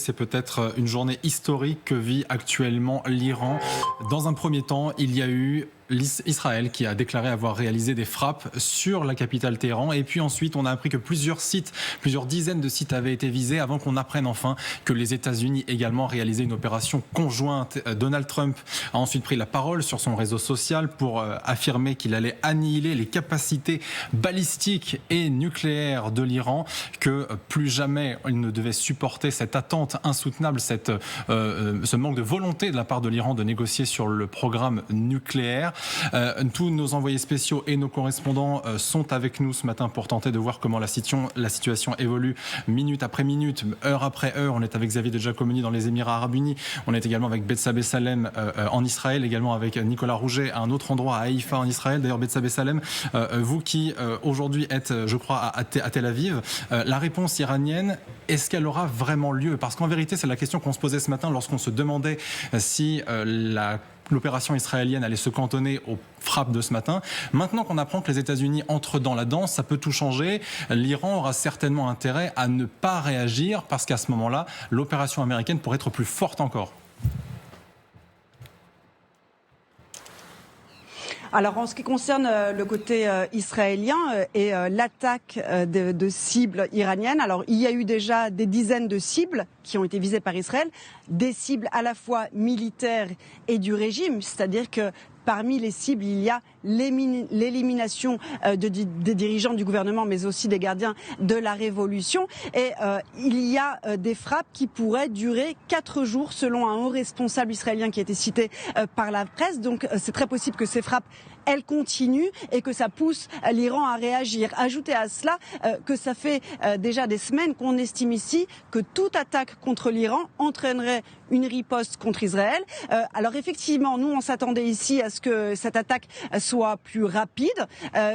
c'est peut-être une journée historique que vit actuellement l'Iran. Dans un premier temps, il y a eu Israël qui a déclaré avoir réalisé des frappes sur la capitale Téhéran. Et puis ensuite, on a appris que plusieurs dizaines de sites avaient été visés avant qu'on apprenne enfin que les États-Unis également réalisaient une opération conjointe. Donald Trump a ensuite pris la parole sur son réseau social pour affirmer qu'il allait annihiler les capacités balistiques et nucléaires de l'Iran, que plus jamais il ne devait supporter cette attente insoutenable, ce manque de volonté de la part de l'Iran de négocier sur le programme nucléaire. Tous nos envoyés spéciaux et nos correspondants sont avec nous ce matin pour tenter de voir comment la situation évolue minute après minute, heure après heure. On est avec Xavier de Giacomini dans les Émirats Arabes Unis. On est également avec Bethsabée Salem en Israël, également avec Nicolas Rouget à un autre endroit, à Haïfa en Israël. D'ailleurs, Bethsabée Salem, vous qui aujourd'hui êtes, je crois, à Tel Aviv, la réponse iranienne, est-ce qu'elle aura vraiment lieu? Parce qu'en vérité, c'est la question qu'on se posait ce matin lorsqu'on se demandait si l'opération israélienne allait se cantonner aux frappes de ce matin. Maintenant qu'on apprend que les États-Unis entrent dans la danse, ça peut tout changer. L'Iran aura certainement intérêt à ne pas réagir parce qu'à ce moment-là, l'opération américaine pourrait être plus forte encore. Alors en ce qui concerne le côté israélien et l'attaque de cibles iraniennes, alors il y a eu déjà des dizaines de cibles qui ont été visées par Israël, des cibles à la fois militaires et du régime, c'est-à-dire que parmi les cibles, il y a l'élimination des dirigeants du gouvernement, mais aussi des gardiens de la révolution. Et il y a des frappes qui pourraient durer 4 jours, selon un haut responsable israélien qui a été cité par la presse. Donc c'est très possible que ces frappes, elles continuent et que ça pousse l'Iran à réagir. Ajoutez à cela que ça fait déjà des semaines qu'on estime ici que toute attaque contre l'Iran entraînerait une riposte contre Israël. Alors effectivement, nous on s'attendait ici à ce que cette attaque soit plus rapide,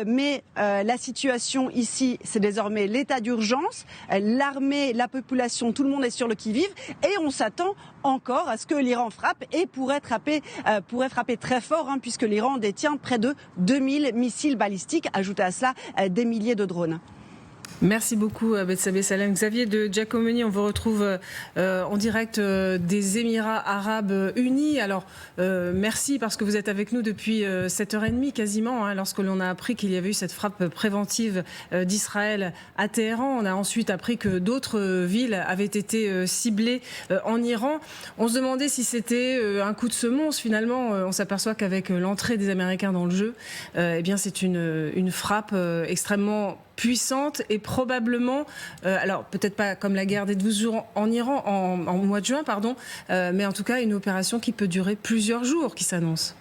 mais la situation ici, c'est désormais l'état d'urgence. L'armée, la population, tout le monde est sur le qui-vive et on s'attend encore à ce que l'Iran frappe et pourrait frapper très fort, puisque l'Iran détient près de 2000 missiles balistiques. Ajoutez à cela des milliers de drones. Merci beaucoup Bethsabée Salem. Xavier de Giacomini, on vous retrouve en direct des Émirats Arabes Unis. Alors merci parce que vous êtes avec nous depuis 7h30 quasiment, lorsque l'on a appris qu'il y avait eu cette frappe préventive d'Israël à Téhéran. On a ensuite appris que d'autres villes avaient été ciblées en Iran. On se demandait si c'était un coup de semonce. Finalement, on s'aperçoit qu'avec l'entrée des Américains dans le jeu, eh bien c'est une frappe extrêmement puissante et probablement, alors peut-être pas comme la guerre des 12 jours en Iran, en mois de juin, pardon, mais en tout cas une opération qui peut durer plusieurs jours qui s'annonce.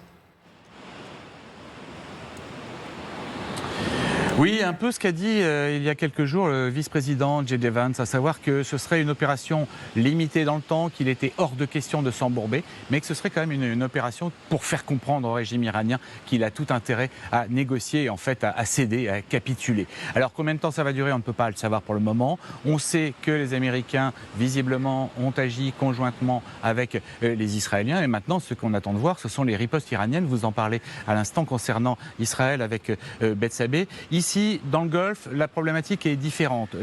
Oui, un peu ce qu'a dit il y a quelques jours le vice-président J.D. Vance, à savoir que ce serait une opération limitée dans le temps, qu'il était hors de question de s'embourber, mais que ce serait quand même une opération pour faire comprendre au régime iranien qu'il a tout intérêt à négocier, en fait à céder, à capituler. Alors combien de temps ça va durer, on ne peut pas le savoir pour le moment. On sait que les Américains, visiblement, ont agi conjointement avec les Israéliens, et maintenant ce qu'on attend de voir, ce sont les ripostes iraniennes. Vous en parlez à l'instant concernant Israël avec Bethsabée. Ici, dans le Golfe, la problématique est différente.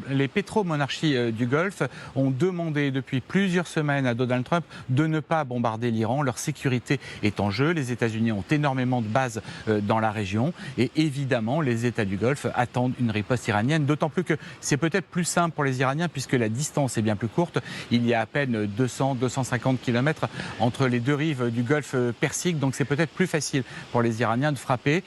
Les pétromonarchies du Golfe ont demandé depuis plusieurs semaines à Donald Trump de ne pas bombarder l'Iran. Leur sécurité est en jeu. Les États-Unis ont énormément de bases dans la région. Et évidemment, les États du Golfe attendent une riposte iranienne. D'autant plus que c'est peut-être plus simple pour les Iraniens puisque la distance est bien plus courte. Il y a à peine 200-250 km entre les deux rives du Golfe Persique. Donc c'est peut-être plus facile pour les Iraniens de frapper.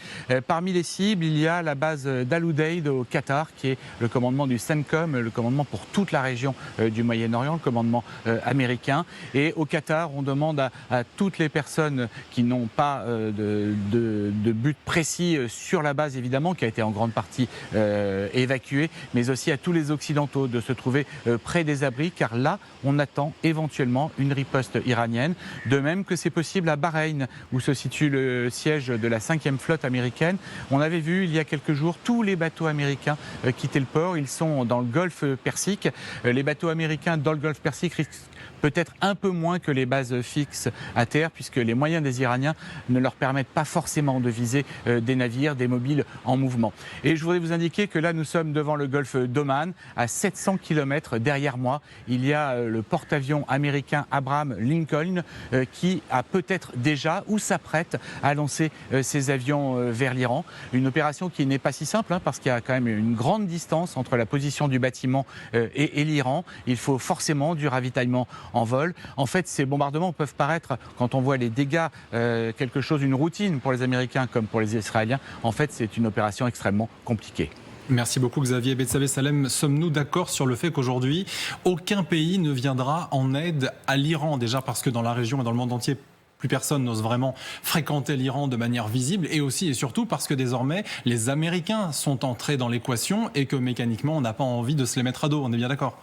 Parmi les cibles, il y a la base d'Al Udeid au Qatar, qui est le commandement du CENTCOM, le commandement pour toute la région du Moyen-Orient, le commandement américain. Et au Qatar, on demande à toutes les personnes qui n'ont pas de but précis sur la base, évidemment, qui a été en grande partie évacuée, mais aussi à tous les Occidentaux de se trouver près des abris, car là, on attend éventuellement une riposte iranienne. De même que c'est possible à Bahreïn, où se situe le siège de la 5e flotte américaine. On avait vu il y a quelques jours jours, tous les bateaux américains quittaient le port. Ils sont dans le golfe Persique. Les bateaux américains dans le golfe Persique risquent peut-être un peu moins que les bases fixes à terre, puisque les moyens des Iraniens ne leur permettent pas forcément de viser des navires, des mobiles en mouvement. Et je voudrais vous indiquer que là, nous sommes devant le golfe d'Oman, à 700 km derrière moi. Il y a le porte-avions américain Abraham Lincoln qui a peut-être déjà ou s'apprête à lancer ses avions vers l'Iran. Une opération qui n'est pas si simple, parce qu'il y a quand même une grande distance entre la position du bâtiment et l'Iran. Il faut forcément du ravitaillement en vol. En fait, ces bombardements peuvent paraître, quand on voit les dégâts, quelque chose, une routine pour les Américains comme pour les Israéliens. En fait, c'est une opération extrêmement compliquée. Merci beaucoup Xavier Betsabé Salem. Sommes-nous d'accord sur le fait qu'aujourd'hui, aucun pays ne viendra en aide à l'Iran? Déjà parce que dans la région et dans le monde entier, plus personne n'ose vraiment fréquenter l'Iran de manière visible, et aussi et surtout parce que désormais, les Américains sont entrés dans l'équation et que mécaniquement, on n'a pas envie de se les mettre à dos. On est bien d'accord?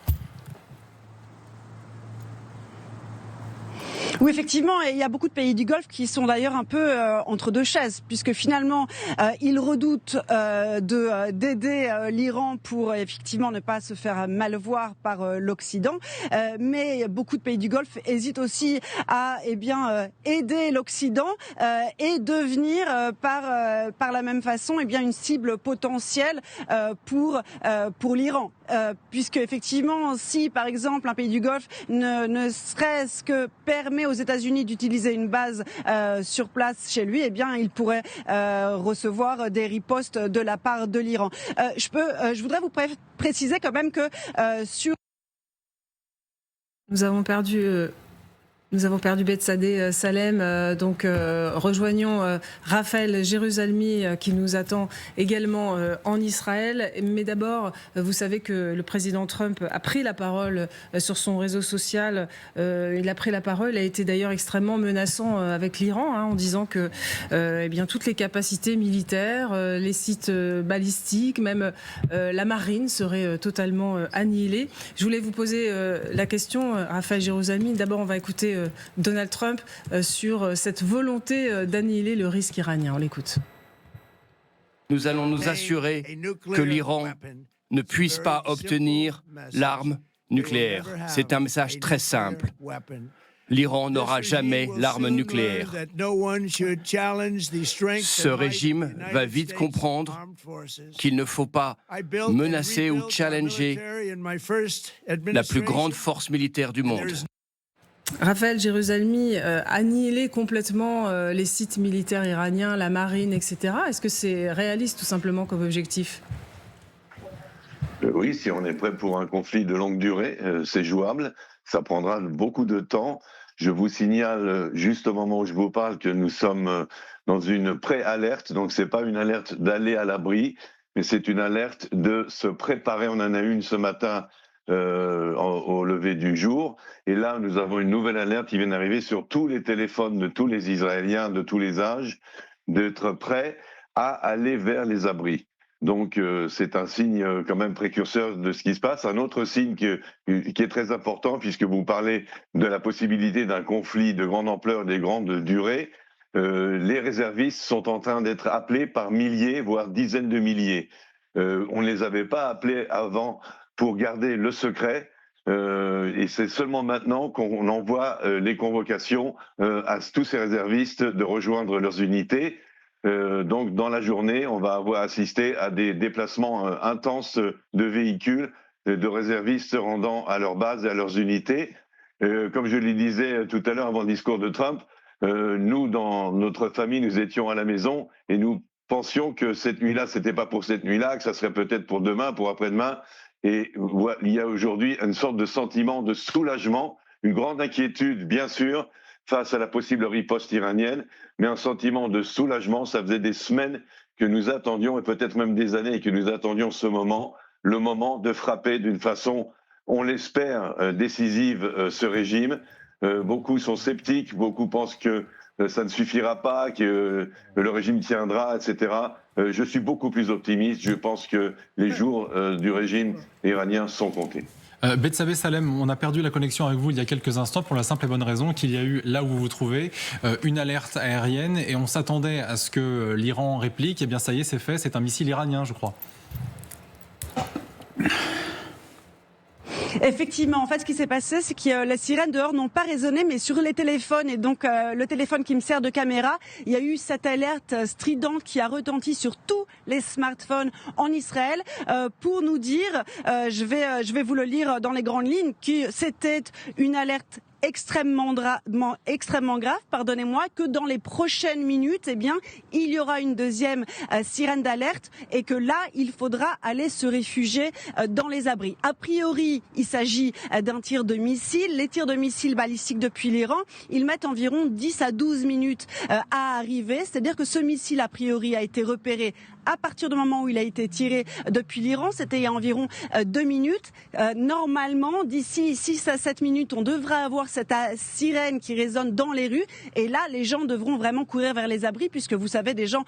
Oui, effectivement, et il y a beaucoup de pays du Golfe qui sont d'ailleurs un peu entre deux chaises, puisque finalement, ils redoutent d'aider l'Iran pour effectivement ne pas se faire mal voir par l'Occident, mais beaucoup de pays du Golfe hésitent aussi à aider l'Occident et devenir par la même façon une cible potentielle pour l'Iran. Puisque effectivement, si par exemple un pays du Golfe ne serait-ce que permet aux États-Unis d'utiliser une base sur place chez lui, il pourrait recevoir des ripostes de la part de l'Iran. Je voudrais vous préciser quand même que sur... Nous avons perdu Betsabé Salem, rejoignons Raphaël Jérusalemi qui nous attend également en Israël. Mais d'abord, vous savez que le président Trump a pris la parole sur son réseau social. Il a pris la parole, il a été d'ailleurs extrêmement menaçant avec l'Iran, en disant que toutes les capacités militaires, les sites balistiques, même la marine seraient totalement annihilés. Je voulais vous poser la question, Raphaël Jérusalemi. D'abord, on va écouter Donald Trump sur cette volonté d'annihiler le risque iranien. On l'écoute. Nous allons nous assurer que l'Iran ne puisse pas obtenir l'arme nucléaire. C'est un message très simple. L'Iran n'aura jamais l'arme nucléaire. Ce régime va vite comprendre qu'il ne faut pas menacer ou challenger la plus grande force militaire du monde. Raphaël Jérusalemi, annihiler complètement les sites militaires iraniens, la marine, etc. Est-ce que c'est réaliste tout simplement comme objectif ? Oui, si on est prêt pour un conflit de longue durée, c'est jouable. Ça prendra beaucoup de temps. Je vous signale, juste au moment où je vous parle, que nous sommes dans une pré-alerte. Donc, ce n'est pas une alerte d'aller à l'abri, mais c'est une alerte de se préparer. On en a une ce matin au lever du jour. Et là, nous avons une nouvelle alerte qui vient d'arriver sur tous les téléphones de tous les Israéliens de tous les âges, d'être prêts à aller vers les abris. Donc, c'est un signe quand même précurseur de ce qui se passe. Un autre signe qui est très important, puisque vous parlez de la possibilité d'un conflit de grande ampleur, de grande durée, les réservistes sont en train d'être appelés par milliers, voire dizaines de milliers. On ne les avait pas appelés avant pour garder le secret, et c'est seulement maintenant qu'on envoie les convocations à tous ces réservistes de rejoindre leurs unités. Donc, dans la journée, on va avoir assisté à des déplacements intenses de véhicules, de réservistes se rendant à leur base et à leurs unités. Comme je le disais tout à l'heure avant le discours de Trump, nous, dans notre famille, nous étions à la maison et nous pensions que cette nuit-là, c'était pas pour cette nuit-là, que ça serait peut-être pour demain, pour après-demain. Et il y a aujourd'hui une sorte de sentiment de soulagement, une grande inquiétude, bien sûr, face à la possible riposte iranienne, mais un sentiment de soulagement. Ça faisait des semaines que nous attendions, et peut-être même des années, que nous attendions ce moment, le moment de frapper d'une façon, on l'espère, décisive ce régime. Beaucoup sont sceptiques, beaucoup pensent que ça ne suffira pas, que le régime tiendra, etc. Je suis beaucoup plus optimiste. Je pense que les jours du régime iranien sont comptés. Bethsabée Salem, on a perdu la connexion avec vous il y a quelques instants pour la simple et bonne raison qu'il y a eu, là où vous vous trouvez, une alerte aérienne et on s'attendait à ce que l'Iran réplique. Eh bien ça y est, c'est fait, c'est un missile iranien, je crois. Effectivement, en fait, ce qui s'est passé, c'est que les sirènes dehors n'ont pas résonné, mais sur les téléphones, et donc le téléphone qui me sert de caméra, il y a eu cette alerte stridente qui a retenti sur tous les smartphones en Israël pour nous dire, je vais vous le lire dans les grandes lignes, que c'était une alerte extrêmement grave, pardonnez-moi, que dans les prochaines minutes, eh bien, il y aura une deuxième sirène d'alerte et que là, il faudra aller se réfugier dans les abris. A priori, il s'agit d'un tir de missile. Les tirs de missiles balistiques depuis l'Iran, ils mettent environ 10 à 12 minutes à arriver. C'est-à-dire que ce missile, a priori, a été repéré à partir du moment où il a été tiré depuis l'Iran, c'était il y a environ 2 minutes. Normalement, d'ici 6 à 7 minutes, on devrait avoir cette sirène qui résonne dans les rues. Et là, les gens devront vraiment courir vers les abris, puisque vous savez, des gens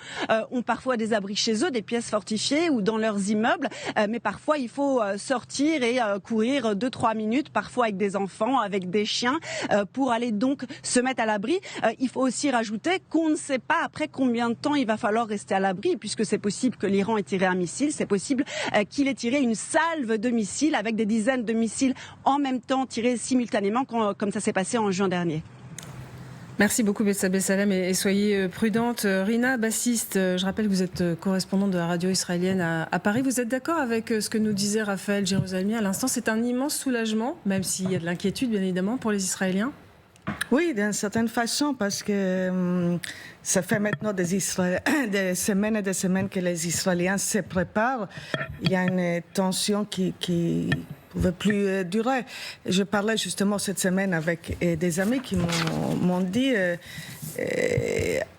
ont parfois des abris chez eux, des pièces fortifiées ou dans leurs immeubles. Mais parfois, il faut sortir et courir 2-3 minutes, parfois avec des enfants, avec des chiens, pour aller donc se mettre à l'abri. Il faut aussi rajouter qu'on ne sait pas après combien de temps il va falloir rester à l'abri, puisque c'est possible que l'Iran ait tiré un missile, c'est possible qu'il ait tiré une salve de missiles avec des dizaines de missiles en même temps tirés simultanément, comme ça s'est passé en juin dernier. Merci beaucoup Bethsabée Salem et soyez prudente. Rina Bassiste, je rappelle que vous êtes correspondante de la radio israélienne à Paris. Vous êtes d'accord avec ce que nous disait Raphaël Jérusalemi à l'instant? C'est un immense soulagement, même s'il y a de l'inquiétude bien évidemment pour les Israéliens. Oui, d'une certaine façon, parce que ça fait maintenant des semaines et des semaines que les Israéliens se préparent. Il y a une tension qui ne pouvait plus durer. Je parlais justement cette semaine avec des amis qui m'ont dit,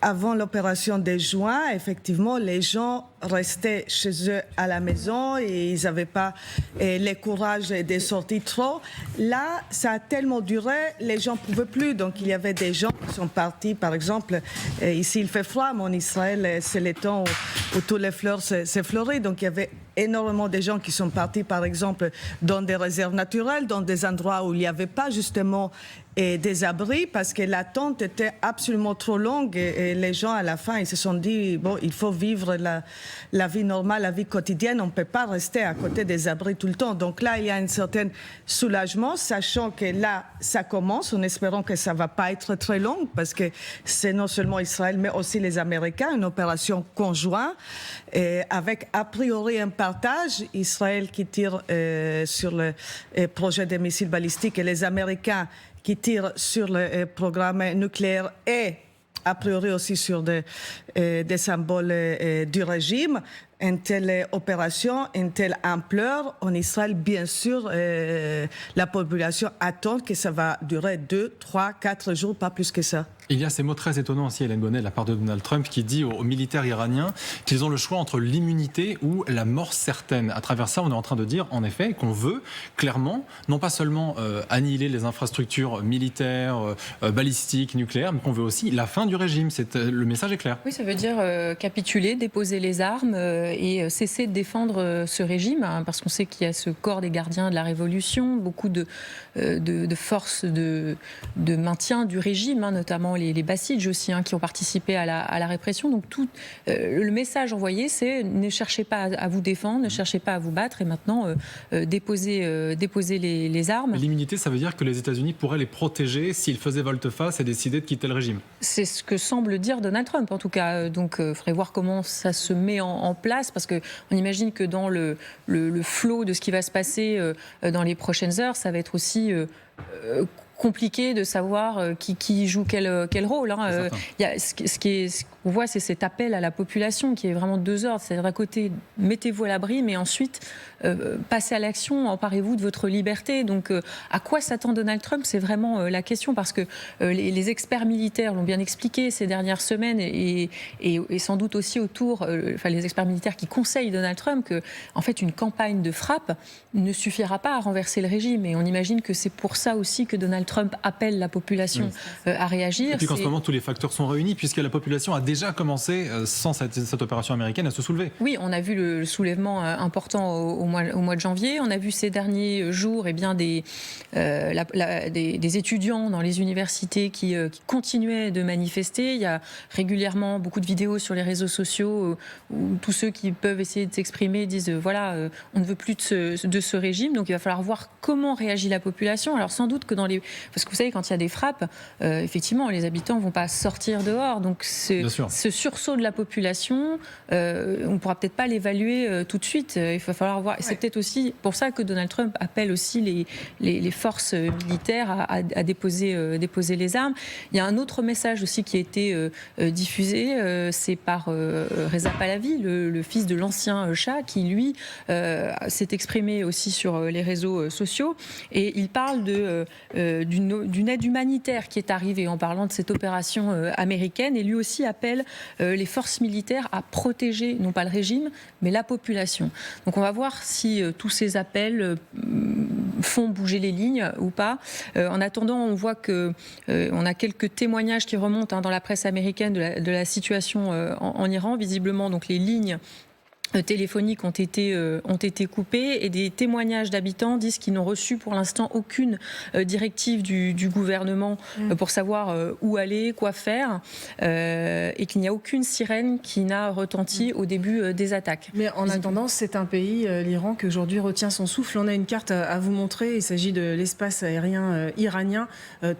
avant l'opération de juin, effectivement, les gens restaient chez eux à la maison et ils n'avaient pas le courage de sortir trop. Là, ça a tellement duré, les gens ne pouvaient plus. Donc, il y avait des gens qui sont partis, par exemple, ici il fait froid, mais en Israël, c'est le temps où toutes les fleurs se fleurissent. Donc, il y avait énormément de gens qui sont partis, par exemple, dans des réserves naturelles, dans des endroits où il n'y avait pas justement des abris, parce que l'attente était absolument trop longue et les gens, à la fin, ils se sont dit, bon, il faut vivre la vie normale, la vie quotidienne, on ne peut pas rester à côté des abris tout le temps. Donc là, il y a un certain soulagement, sachant que là, ça commence, en espérant que ça ne va pas être très long, parce que c'est non seulement Israël, mais aussi les Américains, une opération conjointe, avec a priori un partage, Israël qui tire sur le projet des missiles balistiques et les Américains qui tirent sur le programme nucléaire et a priori aussi sur des symboles du régime. Une telle opération, une telle ampleur, en Israël, bien sûr, la population attend que ça va durer 2, 3, 4 jours, pas plus que ça. Il y a ces mots très étonnants aussi, Hélène Bonnet, de la part de Donald Trump, qui dit aux militaires iraniens qu'ils ont le choix entre l'immunité ou la mort certaine. À travers ça, on est en train de dire, en effet, qu'on veut clairement, non pas seulement annihiler les infrastructures militaires, balistiques, nucléaires, mais qu'on veut aussi la fin du régime. Le message est clair. Oui, ça veut dire capituler, déposer les armes et cesser de défendre ce régime, hein, parce qu'on sait qu'il y a ce corps des gardiens de la Révolution, beaucoup de forces de maintien du régime, hein, notamment les Bassidj aussi, hein, qui ont participé à la répression. Donc tout le message envoyé, c'est ne cherchez pas à vous défendre, ne cherchez pas à vous battre, et maintenant déposez les armes. L'immunité, ça veut dire que les États-Unis pourraient les protéger s'ils faisaient volte-face et décidaient de quitter le régime. C'est ce que semble dire Donald Trump, en tout cas. Donc il faudrait voir comment ça se met en place, parce qu'on imagine que dans le flot de ce qui va se passer dans les prochaines heures, ça va être aussi compliqué de savoir qui joue quel rôle. Hein. Ce qu'on voit, c'est cet appel à la population qui est vraiment 2 ordres. C'est-à-dire, d'un côté, mettez-vous à l'abri, mais ensuite, passez à l'action, emparez-vous de votre liberté. Donc, à quoi s'attend Donald Trump? C'est vraiment la question, parce que les experts militaires l'ont bien expliqué ces dernières semaines, et sans doute aussi les experts militaires qui conseillent Donald Trump, que, en fait, une campagne de frappe ne suffira pas à renverser le régime. Et on imagine que c'est pour ça aussi que Donald Trump appelle la population à réagir. Et puis qu'en ce moment, tous les facteurs sont réunis, puisque la population a déjà commencé, sans cette opération américaine, à se soulever. Oui, on a vu le soulèvement important au mois de janvier. On a vu ces derniers jours des étudiants dans les universités qui continuaient de manifester. Il y a régulièrement beaucoup de vidéos sur les réseaux sociaux où tous ceux qui peuvent essayer de s'exprimer disent on ne veut plus de ce régime. Donc il va falloir voir comment réagit la population. Alors sans doute que parce que vous savez, quand il y a des frappes, effectivement, les habitants ne vont pas sortir dehors. Donc ce sursaut de la population, on ne pourra peut-être pas l'évaluer tout de suite. Il va falloir voir. Et c'est peut-être aussi pour ça que Donald Trump appelle aussi les forces militaires à déposer les armes. Il y a un autre message aussi qui a été diffusé, c'est par Reza Pahlavi, le fils de l'ancien Shah, qui lui s'est exprimé aussi sur les réseaux sociaux, et il parle d'une aide humanitaire qui est arrivée en parlant de cette opération américaine, et lui aussi appelle les forces militaires à protéger non pas le régime mais la population. Donc on va voir si tous ces appels font bouger les lignes ou pas. En attendant, on voit que on a quelques témoignages qui remontent dans la presse américaine de la situation en Iran. Visiblement, donc les lignes téléphoniques ont été coupées, et des témoignages d'habitants disent qu'ils n'ont reçu pour l'instant aucune directive du gouvernement pour savoir où aller, quoi faire, et qu'il n'y a aucune sirène qui n'a retenti au début des attaques. Mais en attendant, c'est un pays, l'Iran, qui aujourd'hui retient son souffle. On a une carte à vous montrer. Il s'agit de l'espace aérien iranien,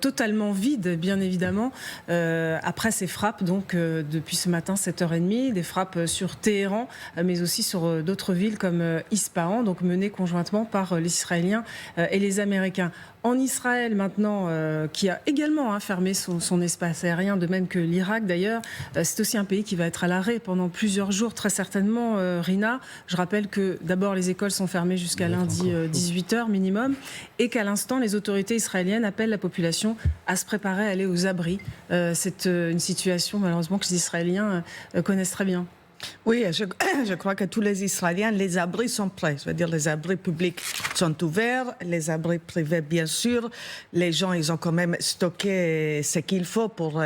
totalement vide, bien évidemment, après ces frappes, donc depuis ce matin 7h30, des frappes sur Téhéran, mais aussi sur d'autres villes comme Ispahan, donc menées conjointement par les Israéliens et les Américains. En Israël maintenant, qui a également fermé son espace aérien, de même que l'Irak d'ailleurs, c'est aussi un pays qui va être à l'arrêt pendant plusieurs jours, très certainement, Rina. Je rappelle que d'abord les écoles sont fermées jusqu'à lundi 18h minimum, et qu'à l'instant les autorités israéliennes appellent la population à se préparer à aller aux abris. C'est une situation malheureusement que les Israéliens connaissent très bien. Oui, je crois que tous les Israéliens, les abris sont prêts. Je veux dire, les abris publics sont ouverts, les abris privés, bien sûr. Les gens, ils ont quand même stocké ce qu'il faut pour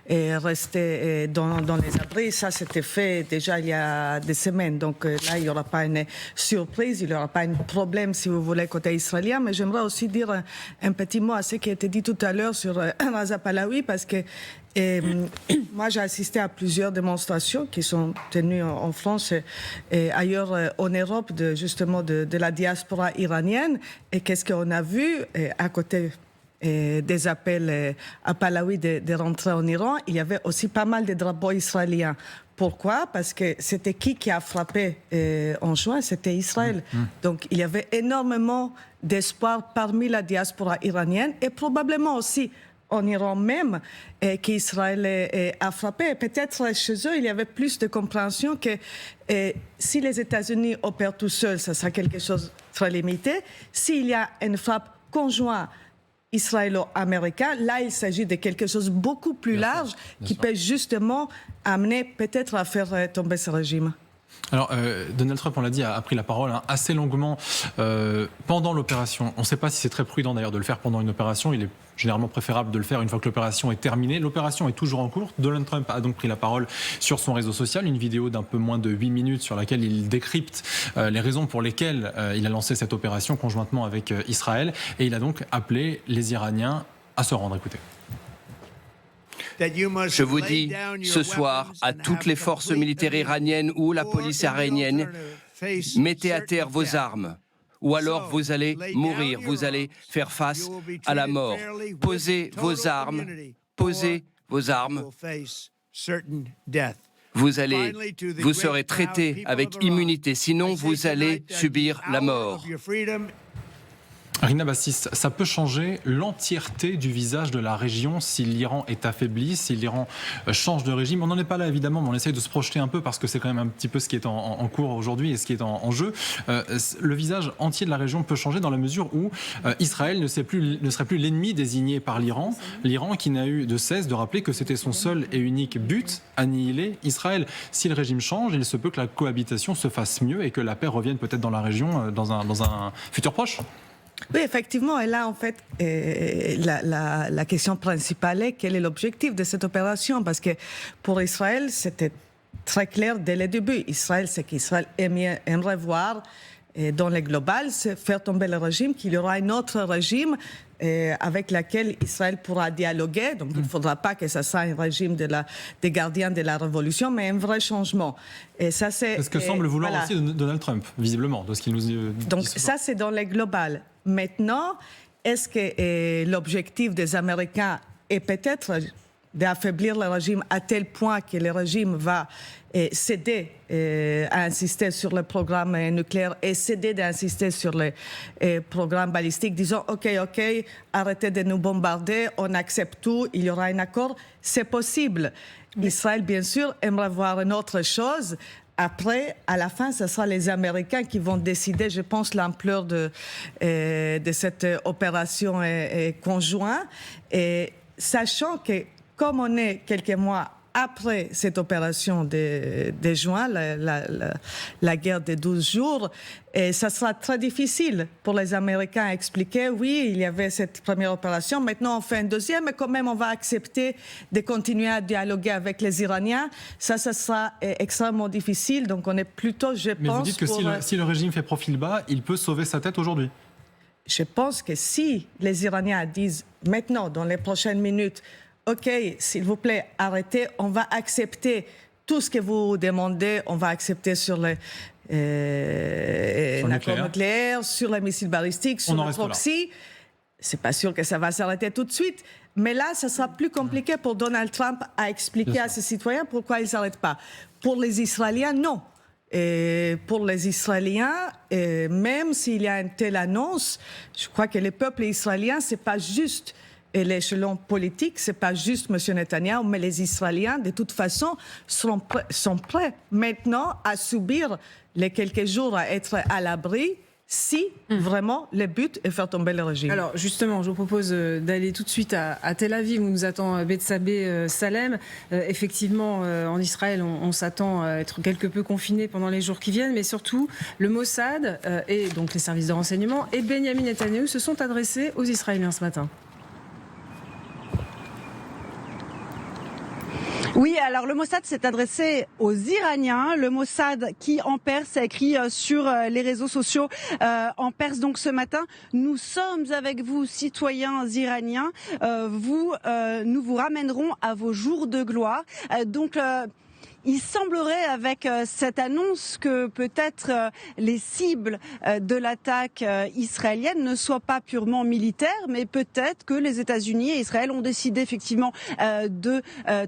rester dans les abris. Ça, c'était fait déjà il y a des semaines. Donc là, il n'y aura pas une surprise, il n'y aura pas un problème, si vous voulez, côté israélien. Mais j'aimerais aussi dire un petit mot à ce qui a été dit tout à l'heure sur Reza Pahlavi, parce que moi, j'ai assisté à plusieurs démonstrations qui sont tenues en France et ailleurs en Europe, justement de la diaspora iranienne. Et qu'est-ce qu'on a vu à côté des appels à Pahlavi de rentrer en Iran? Il y avait aussi pas mal de drapeaux israéliens. Pourquoi? Parce que c'était qui a frappé en juin? C'était Israël. Donc il y avait énormément d'espoir parmi la diaspora iranienne, et probablement aussi en Iran même, qu'Israël a frappé. Peut-être chez eux, il y avait plus de compréhension que si les États-Unis opèrent tout seuls, ça sera quelque chose de très limité. S'il y a une frappe conjointe israélo-américaine, là, il s'agit de quelque chose de beaucoup plus large qui peut justement amener peut-être à faire tomber ce régime. Alors, Donald Trump, on l'a dit, a pris la parole assez longuement pendant l'opération. On ne sait pas si c'est très prudent d'ailleurs de le faire pendant une opération. Il est généralement préférable de le faire une fois que l'opération est terminée. L'opération est toujours en cours. Donald Trump a donc pris la parole sur son réseau social, une vidéo d'un peu moins de 8 minutes sur laquelle il décrypte les raisons pour lesquelles il a lancé cette opération conjointement avec Israël. Et il a donc appelé les Iraniens à se rendre. Écoutez. Je vous dis ce soir à toutes les forces militaires iraniennes ou la police iranienne, mettez à terre vos armes, ou alors vous allez mourir, vous allez faire face à la mort. Posez vos armes, vous serez traité avec immunité, sinon vous allez subir la mort. Rina Bassis, ça peut changer l'entièreté du visage de la région si l'Iran est affaibli, si l'Iran change de régime. On n'en est pas là évidemment, mais on essaye de se projeter un peu parce que c'est quand même un petit peu ce qui est en cours aujourd'hui et ce qui est en jeu. Le visage entier de la région peut changer dans la mesure où Israël ne serait plus l'ennemi désigné par l'Iran. L'Iran qui n'a eu de cesse de rappeler que c'était son seul et unique but, annihiler Israël. Si le régime change, il se peut que la cohabitation se fasse mieux et que la paix revienne peut-être dans la région dans un futur proche. Oui, effectivement. Et là, en fait, la question principale est quel est l'objectif de cette opération? Parce que pour Israël, c'était très clair dès le début. Israël, c'est qu'Israël aimerait voir dans le global, c'est faire tomber le régime, qu'il y aura un autre régime avec lequel Israël pourra dialoguer. Donc, il ne faudra pas que ça soit un régime des gardiens de la révolution, mais un vrai changement. Et ça, c'est ce que semble vouloir aussi Donald Trump, visiblement, de ce qu'il nous dit. Donc, ça, c'est dans le global. Maintenant, est-ce que l'objectif des Américains est peut-être d'affaiblir le régime à tel point que le régime va céder à insister sur le programme nucléaire et céder d'insister sur le programme balistique, disons OK, arrêtez de nous bombarder, on accepte tout, il y aura un accord, c'est possible. Israël, bien sûr, aimerait voir une autre chose. Après, à la fin, ce sera les Américains qui vont décider, je pense, l'ampleur de cette opération conjointe. Et sachant que, comme on est quelques mois après cette opération de juin, la guerre des 12 jours, et ça sera très difficile pour les Américains à expliquer, oui, il y avait cette première opération, maintenant on fait une deuxième, mais quand même on va accepter de continuer à dialoguer avec les Iraniens. Ça sera extrêmement difficile, donc on est plutôt, je pense... Mais vous dites que si le régime fait profil bas, il peut sauver sa tête aujourd'hui? Je pense que si les Iraniens disent maintenant, dans les prochaines minutes, OK, s'il vous plaît, arrêtez, on va accepter tout ce que vous demandez, on va accepter sur l'accord nucléaire, sur les missiles balistiques, sur le proxy. C'est pas sûr que ça va s'arrêter tout de suite, mais là, ça sera plus compliqué pour Donald Trump à expliquer à ses citoyens pourquoi ils ne s'arrêtent pas. Pour les Israéliens, non. Et pour les Israéliens, même s'il y a une telle annonce, je crois que le peuple israélien, c'est pas juste l'échelon politique, c'est pas juste M. Netanyahou, mais les Israéliens, de toute façon, sont prêts maintenant à subir les quelques jours, à être à l'abri, si vraiment le but est faire tomber le régime. Alors justement, je vous propose d'aller tout de suite à Tel Aviv, où nous attend Bethsabée Salem. Effectivement, en Israël, on s'attend à être quelque peu confiné pendant les jours qui viennent, mais surtout, le Mossad et donc les services de renseignement et Benyamin Netanyahou se sont adressés aux Israéliens ce matin. Oui, alors le Mossad s'est adressé aux Iraniens. Le Mossad qui en perse a écrit sur les réseaux sociaux en perse donc ce matin. Nous sommes avec vous, citoyens iraniens. Nous vous ramènerons à vos jours de gloire. Il semblerait avec cette annonce que peut-être les cibles de l'attaque israélienne ne soient pas purement militaires, mais peut-être que les États-Unis et Israël ont décidé effectivement de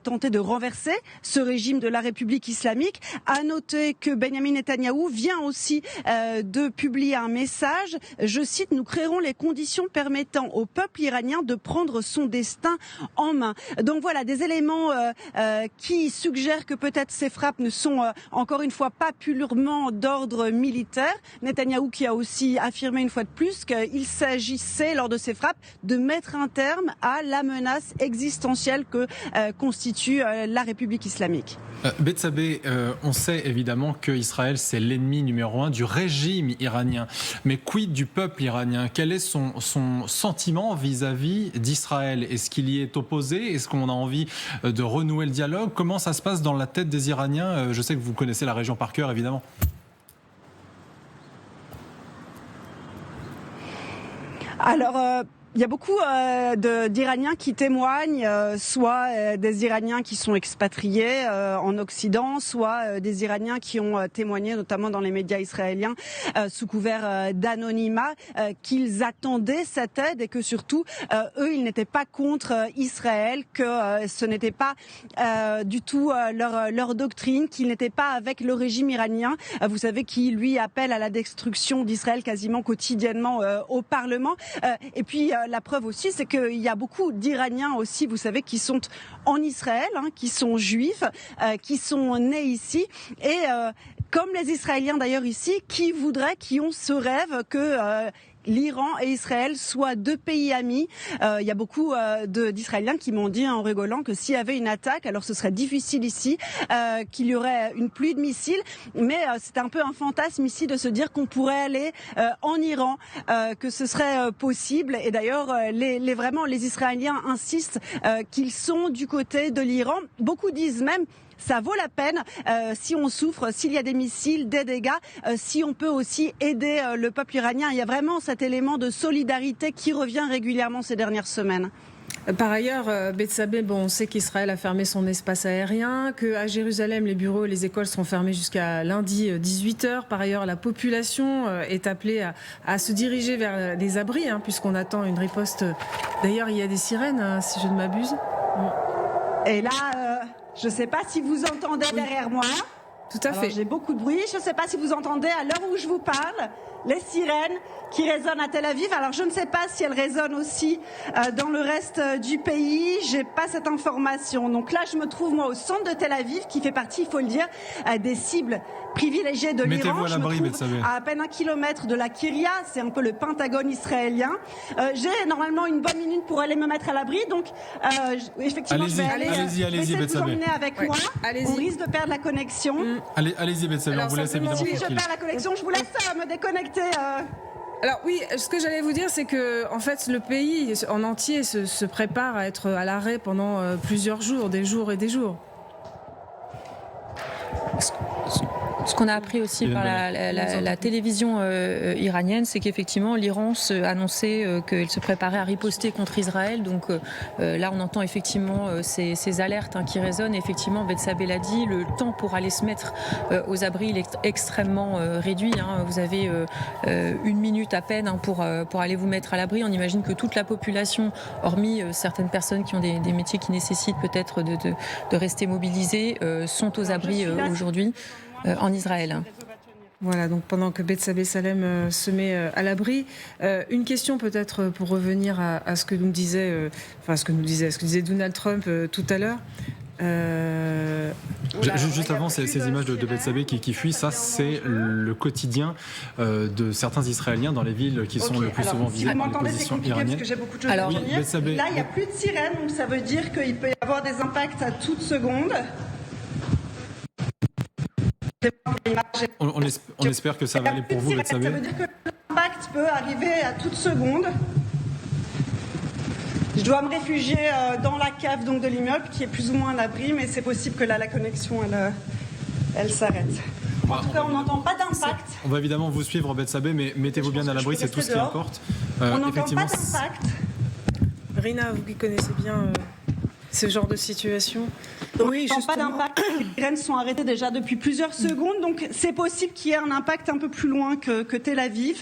tenter de renverser ce régime de la République islamique. À noter que Benyamin Netanyahou vient aussi de publier un message. Je cite: nous créerons les conditions permettant au peuple iranien de prendre son destin en main. Donc voilà, des éléments qui suggèrent que peut-être ces frappes ne sont encore une fois pas purement d'ordre militaire. Netanyahou qui a aussi affirmé une fois de plus qu'il s'agissait lors de ces frappes de mettre un terme à la menace existentielle que constitue la République islamique. Bethsabée, on sait évidemment que Israël c'est l'ennemi numéro 1 du régime iranien. Mais quid du peuple iranien? Quel est son sentiment vis-à-vis d'Israël? Est-ce qu'il y est opposé? Est-ce qu'on a envie de renouer le dialogue? Comment ça se passe dans la tête des Iraniens? Je sais que vous connaissez la région par cœur, évidemment. Alors, il y a beaucoup d'Iraniens qui témoignent, soit des Iraniens qui sont expatriés en Occident, soit des Iraniens qui ont témoigné, notamment dans les médias israéliens, sous couvert d'anonymat, qu'ils attendaient cette aide et que surtout, eux, ils n'étaient pas contre Israël, que ce n'était pas du tout leur doctrine, qu'ils n'étaient pas avec le régime iranien, vous savez, qui lui appelle à la destruction d'Israël quasiment quotidiennement au Parlement. Et puis, la preuve aussi, c'est qu'il y a beaucoup d'Iraniens aussi, vous savez, qui sont en Israël, qui sont juifs, qui sont nés ici. Et comme les Israéliens d'ailleurs ici, qui ont ce rêve que l'Iran et Israël soient deux pays amis. Il y a beaucoup d'Israéliens qui m'ont dit en rigolant que s'il y avait une attaque, alors ce serait difficile ici, qu'il y aurait une pluie de missiles, mais c'est un peu un fantasme ici de se dire qu'on pourrait aller en Iran, que ce serait possible. Et d'ailleurs, vraiment, les Israéliens insistent qu'ils sont du côté de l'Iran. Beaucoup disent même ça vaut la peine si on souffre, s'il y a des missiles, des dégâts, si on peut aussi aider le peuple iranien. Il y a vraiment cet élément de solidarité qui revient régulièrement ces dernières semaines. Par ailleurs, Bethsabée, on sait qu'Israël a fermé son espace aérien, qu'à Jérusalem, les bureaux et les écoles seront fermés jusqu'à lundi 18h. Par ailleurs, la population est appelée à se diriger vers des abris, puisqu'on attend une riposte. D'ailleurs, il y a des sirènes, si je ne m'abuse. Et là, je ne sais pas si vous entendez derrière moi. Tout à fait. J'ai beaucoup de bruit. Je ne sais pas si vous entendez, à l'heure où je vous parle, les sirènes qui résonnent à Tel Aviv. Alors, je ne sais pas si elles résonnent aussi dans le reste du pays. J'ai pas cette information. Donc là, je me trouve, moi, au centre de Tel Aviv, qui fait partie, il faut le dire, des cibles privilégiées de l'Iran. Mettez-vous à l'abri, je me trouve à peine 1 kilomètre de la Kiria. C'est un peu le Pentagone israélien. J'ai normalement une bonne minute pour aller me mettre à l'abri. Donc, effectivement, je vais aller allez-y, vous emmener avec moi. On risque de perdre la connexion. Allez-y, Bethsabée, on vous laisse évidemment Si je tranquille. perds la connexion, je vous laisse me déconnecter. Alors oui, ce que j'allais vous dire, c'est que en fait, le pays en entier se prépare à être à l'arrêt pendant plusieurs jours, des jours et des jours. Ce qu'on a appris aussi par la télévision iranienne, c'est qu'effectivement l'Iran annonçait qu'elle se préparait à riposter contre Israël. Donc là, on entend effectivement ces alertes qui résonnent. Effectivement, Bethsabée l'a dit, le temps pour aller se mettre aux abris il est extrêmement réduit. Vous avez 1 minute à peine pour aller vous mettre à l'abri. On imagine que toute la population, hormis certaines personnes qui ont des métiers qui nécessitent peut-être de rester mobilisées, sont aux abris aujourd'hui. En Israël. Voilà, donc pendant que Bethsabée Salem se met à l'abri, une question peut-être pour revenir à ce que nous disait, ce que disait Donald Trump tout à l'heure. Juste avant ces images de Bethsabée qui fuient, ça c'est le quotidien de certains Israéliens dans les villes qui sont le plus souvent visées par les positions iraniennes. Parce que j'ai beaucoup de choses à dire. Là, il n'y a plus de sirène, donc ça veut dire qu'il peut y avoir des impacts à toute seconde. On espère que ça va aller pour vous, Bethsabée. Ça veut dire que l'impact peut arriver à toute seconde. Je dois me réfugier dans la cave donc, de l'immeuble qui est plus ou moins un abri, mais c'est possible que là, la connexion, elle s'arrête. En tout cas, on n'entend pas d'impact. On va évidemment vous suivre, Bethsabée, mais mettez-vous bien à l'abri, c'est tout ce qui importe. On n'entend pas d'impact. Rina, vous qui connaissez bien ce genre de situation. Oui, justement. Pas d'impact. Les sirènes sont arrêtées déjà depuis plusieurs secondes, donc c'est possible qu'il y ait un impact un peu plus loin que Tel Aviv,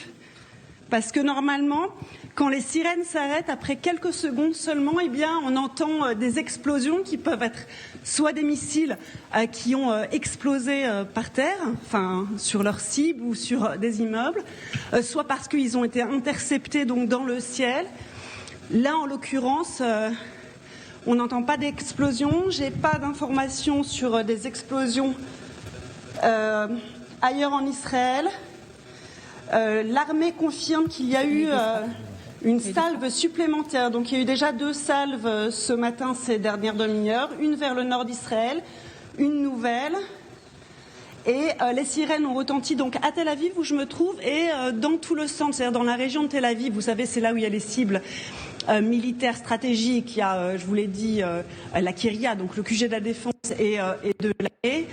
parce que normalement, quand les sirènes s'arrêtent après quelques secondes seulement, on entend des explosions qui peuvent être soit des missiles qui ont explosé par terre, sur leur cible ou sur des immeubles, soit parce qu'ils ont été interceptés donc dans le ciel. Là, en l'occurrence. On n'entend pas d'explosion. J'ai pas d'informations sur des explosions ailleurs en Israël. L'armée confirme qu'il y a eu une salve supplémentaire. Donc il y a eu déjà 2 salves ce matin, ces dernières demi-heures. Une vers le nord d'Israël, une nouvelle. Et les sirènes ont retenti donc à Tel Aviv où je me trouve et dans tout le centre, c'est-à-dire dans la région de Tel Aviv. Vous savez, c'est là où il y a les cibles militaires stratégiques. Il y a, je vous l'ai dit, la Kiria, donc le QG de la défense et de l'armée.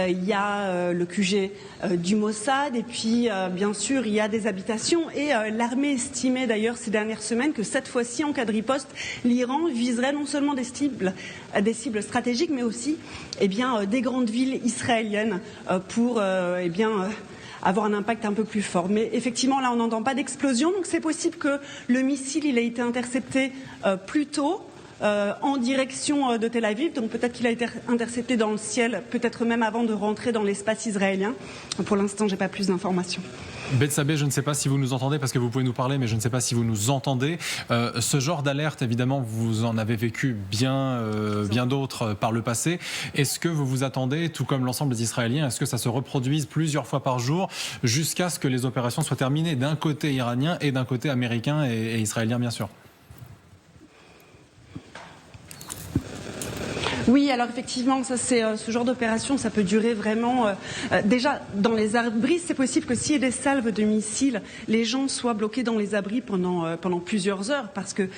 Il y a le QG du Mossad et puis bien sûr il y a des habitations et l'armée estimait d'ailleurs ces dernières semaines que cette fois-ci en cas de riposte, l'Iran viserait non seulement des cibles stratégiques mais aussi des grandes villes israéliennes pour avoir un impact un peu plus fort. Mais effectivement, là, on n'entend pas d'explosion, donc c'est possible que le missile il ait été intercepté plus tôt en direction de Tel Aviv. Donc peut-être qu'il a été intercepté dans le ciel, peut-être même avant de rentrer dans l'espace israélien. Pour l'instant, j'ai pas plus d'informations. Bethsabée, je ne sais pas si vous nous entendez, parce que vous pouvez nous parler, mais je ne sais pas si vous nous entendez. Ce genre d'alerte, évidemment, vous en avez vécu bien d'autres par le passé. Est-ce que vous vous attendez, tout comme l'ensemble des Israéliens, est-ce que ça se reproduise plusieurs fois par jour jusqu'à ce que les opérations soient terminées d'un côté iranien et d'un côté américain et israélien, bien sûr? Oui, alors effectivement, ça c'est ce genre d'opération, ça peut durer vraiment. Déjà, dans les abris, c'est possible que s'il y a des salves de missiles, les gens soient bloqués dans les abris pendant plusieurs heures, parce que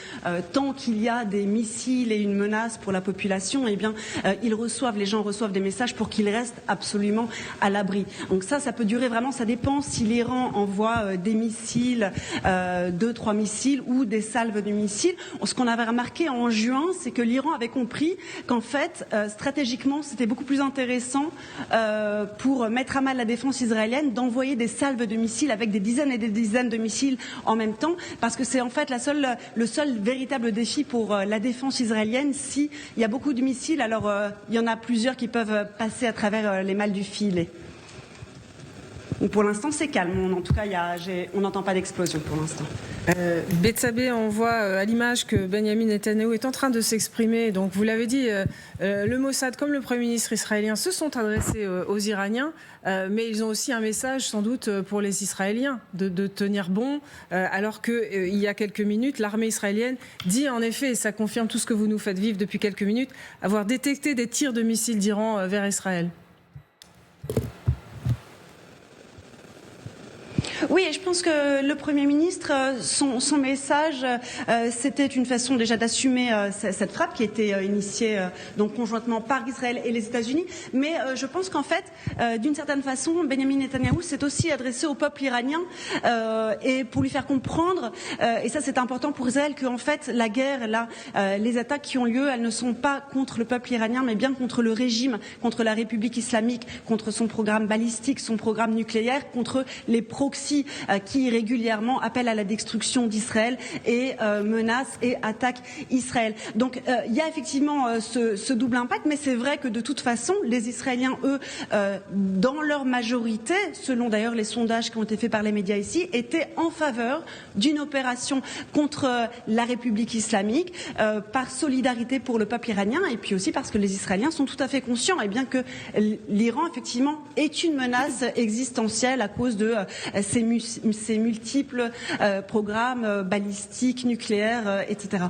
tant qu'il y a des missiles et une menace pour la population, eh bien, les gens reçoivent des messages pour qu'ils restent absolument à l'abri. Donc ça peut durer vraiment. Ça dépend si l'Iran envoie des missiles, 2-3 missiles ou des salves de missiles. Ce qu'on avait remarqué en juin, c'est que l'Iran avait compris qu'en fait, stratégiquement, c'était beaucoup plus intéressant pour mettre à mal la défense israélienne d'envoyer des salves de missiles avec des dizaines et des dizaines de missiles en même temps, parce que c'est en fait le seul véritable défi pour la défense israélienne. S'il y a beaucoup de missiles, alors il y en a plusieurs qui peuvent passer à travers les malles du filet. Donc pour l'instant, c'est calme. En tout cas, on n'entend pas d'explosion pour l'instant. Bethsabée, on voit à l'image que Benjamin Netanyahou est en train de s'exprimer. Donc vous l'avez dit, le Mossad comme le Premier ministre israélien se sont adressés aux Iraniens, mais ils ont aussi un message sans doute pour les Israéliens de tenir bon, alors qu'il y a quelques minutes, l'armée israélienne dit en effet, et ça confirme tout ce que vous nous faites vivre depuis quelques minutes, avoir détecté des tirs de missiles d'Iran vers Israël. Oui, et je pense que le Premier ministre, son message, c'était une façon déjà d'assumer cette frappe qui a été initiée donc conjointement par Israël et les États-Unis. Mais je pense qu'en fait, d'une certaine façon, Benjamin Netanyahou s'est aussi adressé au peuple iranien et pour lui faire comprendre, et ça c'est important pour Israël, qu'en fait la guerre, là, les attaques qui ont lieu, elles ne sont pas contre le peuple iranien, mais bien contre le régime, contre la République islamique, contre son programme balistique, son programme nucléaire, contre les proxys qui régulièrement appellent à la destruction d'Israël et menacent et attaquent Israël. Donc il y a effectivement ce double impact, mais c'est vrai que de toute façon, les Israéliens, eux, dans leur majorité, selon d'ailleurs les sondages qui ont été faits par les médias ici, étaient en faveur d'une opération contre la République islamique, par solidarité pour le peuple iranien, et puis aussi parce que les Israéliens sont tout à fait conscients, et bien que l'Iran, effectivement, est une menace existentielle à cause de ces multiples programmes balistiques, nucléaires, etc.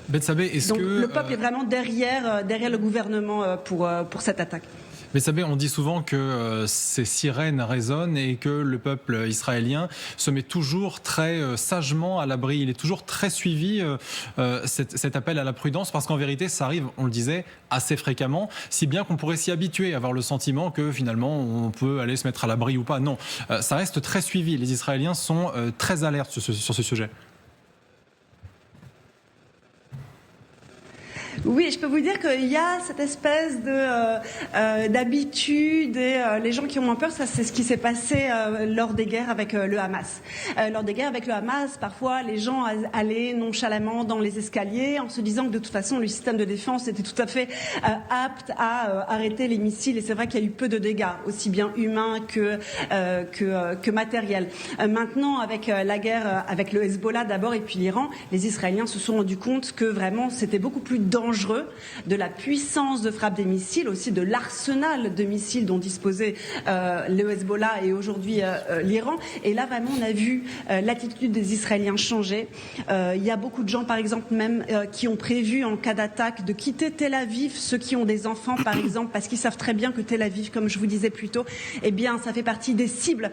Bethsabée, donc le peuple est vraiment derrière le gouvernement pour cette attaque. Bethsabée, on dit souvent que ces sirènes résonnent et que le peuple israélien se met toujours très sagement à l'abri. Il est toujours très suivi, cet appel à la prudence, parce qu'en vérité, ça arrive, on le disait, assez fréquemment, si bien qu'on pourrait s'y habituer, avoir le sentiment que finalement, on peut aller se mettre à l'abri ou pas. Non, ça reste très suivi. Les Israéliens sont très alertes sur ce sujet. Oui, je peux vous dire qu'il y a cette espèce d'habitude et les gens qui ont moins peur, ça c'est ce qui s'est passé lors des guerres avec le Hamas. Lors des guerres avec le Hamas, parfois les gens allaient nonchalamment dans les escaliers en se disant que de toute façon le système de défense était tout à fait apte à arrêter les missiles, et c'est vrai qu'il y a eu peu de dégâts, aussi bien humains que matériels. Maintenant, avec la guerre avec le Hezbollah d'abord et puis l'Iran, les Israéliens se sont rendus compte que vraiment c'était beaucoup plus dangereux, de la puissance de frappe des missiles, aussi de l'arsenal de missiles dont disposait le Hezbollah et aujourd'hui l'Iran. Et là, vraiment, on a vu l'attitude des Israéliens changer. Il y a beaucoup de gens, par exemple, même qui ont prévu, en cas d'attaque, de quitter Tel Aviv, ceux qui ont des enfants, par exemple, parce qu'ils savent très bien que Tel Aviv, comme je vous disais plus tôt, eh bien, ça fait partie des cibles